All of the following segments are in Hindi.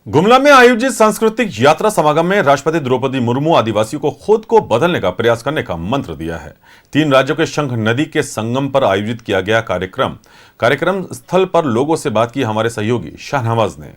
गुमला में आयोजित सांस्कृतिक यात्रा समागम में राष्ट्रपति द्रौपदी मुर्मू आदिवासियों को खुद को बदलने का प्रयास करने का मंत्र दिया है। 3 राज्यों के शंख नदी के संगम पर आयोजित किया गया कार्यक्रम स्थल पर लोगों से बात की हमारे सहयोगी शाहनवाज ने।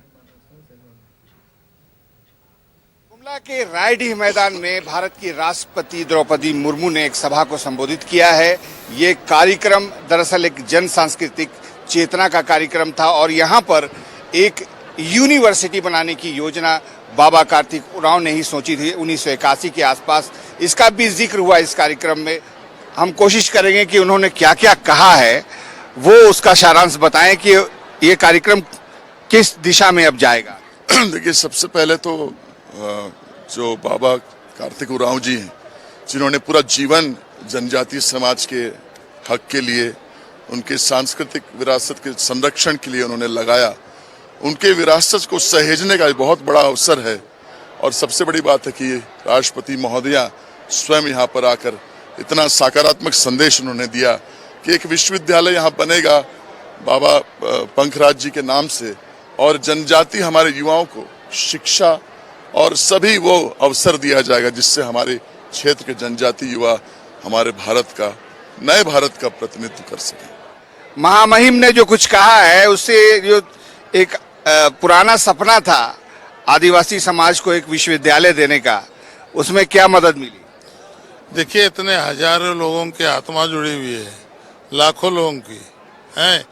गुमला के रायडीह मैदान में भारत की राष्ट्रपति द्रौपदी मुर्मू ने एक सभा को संबोधित किया है। ये कार्यक्रम दरअसल एक जन सांस्कृतिक चेतना का कार्यक्रम था और यहाँ पर एक यूनिवर्सिटी बनाने की योजना बाबा कार्तिक उरांव ने ही सोची थी 1981 के आसपास। इसका भी जिक्र हुआ इस कार्यक्रम में। हम कोशिश करेंगे कि उन्होंने क्या क्या कहा है वो उसका सारांश बताएं कि ये कार्यक्रम किस दिशा में अब जाएगा। देखिए, सबसे पहले तो जो बाबा कार्तिक उरांव जी हैं, जिन्होंने पूरा जीवन जनजातीय समाज के हक के लिए, उनके सांस्कृतिक विरासत के संरक्षण के लिए उन्होंने लगाया, उनके विरासत को सहेजने का बहुत बड़ा अवसर है। और सबसे बड़ी बात है कि राष्ट्रपति महोदया स्वयं यहाँ पर आकर इतना सकारात्मक संदेश उन्होंने दिया कि एक विश्वविद्यालय यहाँ बनेगा बाबा पंखराज जी के नाम से, और जनजाति हमारे युवाओं को शिक्षा और सभी वो अवसर दिया जाएगा जिससे हमारे क्षेत्र के जनजाति युवा हमारे भारत का, नए भारत का प्रतिनिधित्व कर सके। महामहिम ने जो कुछ कहा है उससे जो एक पुराना सपना था आदिवासी समाज को एक विश्वविद्यालय देने का, उसमें क्या मदद मिली? देखिए, इतने हजारों लोगों की आत्मा जुड़ी हुई है, लाखों लोगों की है,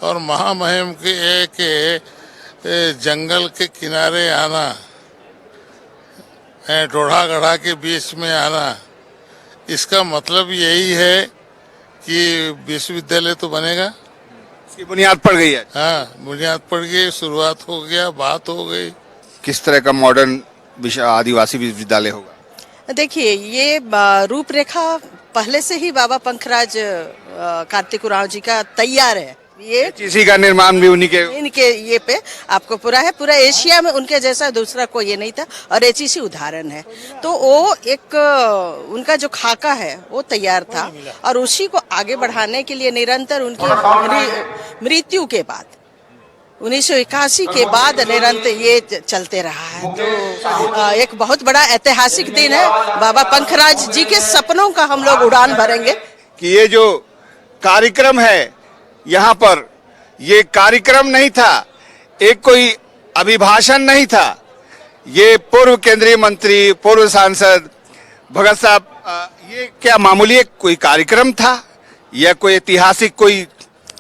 और महामहिम के एक जंगल के किनारे आना, डोढ़ा गढ़ा के बीच में आना, इसका मतलब यही है कि विश्वविद्यालय तो बनेगा। इसकी बुनियाद पड़ गई है। हाँ, बुनियाद पड़ गई, शुरुआत हो गया, बात हो गई। किस तरह का मॉडर्न आदिवासी विश्वविद्यालय होगा? देखिए, ये रूपरेखा पहले से ही बाबा पंखराज कार्तिक उरांव जी का तैयार है। ये इसी का निर्माण भी इनके ये पे आपको पूरा एशिया में उनके जैसा दूसरा कोई ये नहीं था, और एचईसी उदाहरण है। तो वो एक उनका जो खाका है वो तैयार था, और उसी को आगे बढ़ाने के लिए निरंतर उनकी मृत्यु के बाद 1981 के बाद निरंतर ये चलते रहा है। तो एक बहुत बड़ा ऐतिहासिक दिन है। बाबा पंखराज जी के सपनों का हम लोग उड़ान भरेंगे कि ये जो कार्यक्रम है यहाँ पर, ये कार्यक्रम नहीं था, एक कोई अभिभाषण नहीं था। ये पूर्व केंद्रीय मंत्री, पूर्व सांसद भगत साहब, ये क्या मामूली कोई कार्यक्रम था या कोई ऐतिहासिक कोई?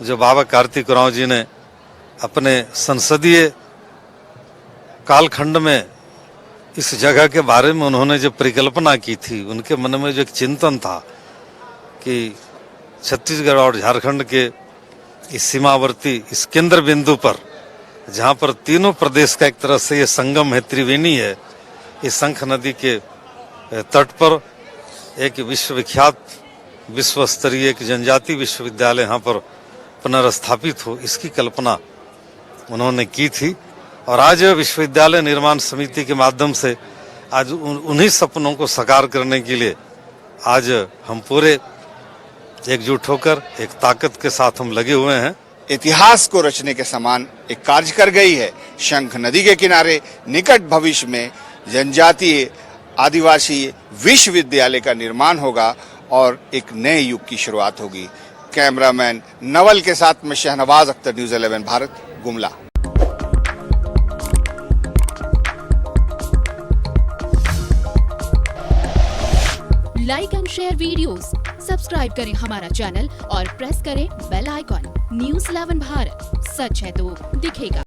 जो बाबा कार्तिक उरांव जी ने अपने संसदीय कालखंड में इस जगह के बारे में उन्होंने जो परिकल्पना की थी, उनके मन में जो एक चिंतन था कि छत्तीसगढ़ और झारखंड के इस सीमावर्ती, इस केंद्र बिंदु पर, जहां पर तीनों प्रदेश का एक तरह से ये संगम है, त्रिवेणी है, इस शंख नदी के तट पर एक विश्वविख्यात, विश्व स्तरीय एक जनजाति विश्वविद्यालय यहाँ पर पुनर्स्थापित हो, इसकी कल्पना उन्होंने की थी। और आज विश्वविद्यालय निर्माण समिति के माध्यम से आज उन्हीं सपनों को साकार करने के लिए आज हम पूरे एकजुट होकर एक ताकत के साथ हम लगे हुए हैं। इतिहास को रचने के समान एक कार्य कर गई है। शंख नदी के किनारे निकट भविष्य में जनजातीय आदिवासी विश्वविद्यालय का निर्माण होगा और एक नए युग की शुरुआत होगी। कैमरामैन नवल के साथ में Shahnawaz Akhtar, news 11 Bharat, Gumla. Like and share videos, subscribe करें हमारा चैनल और प्रेस करें बेल आइकॉन। न्यूज़ 11 भारत, सच है तो दिखेगा।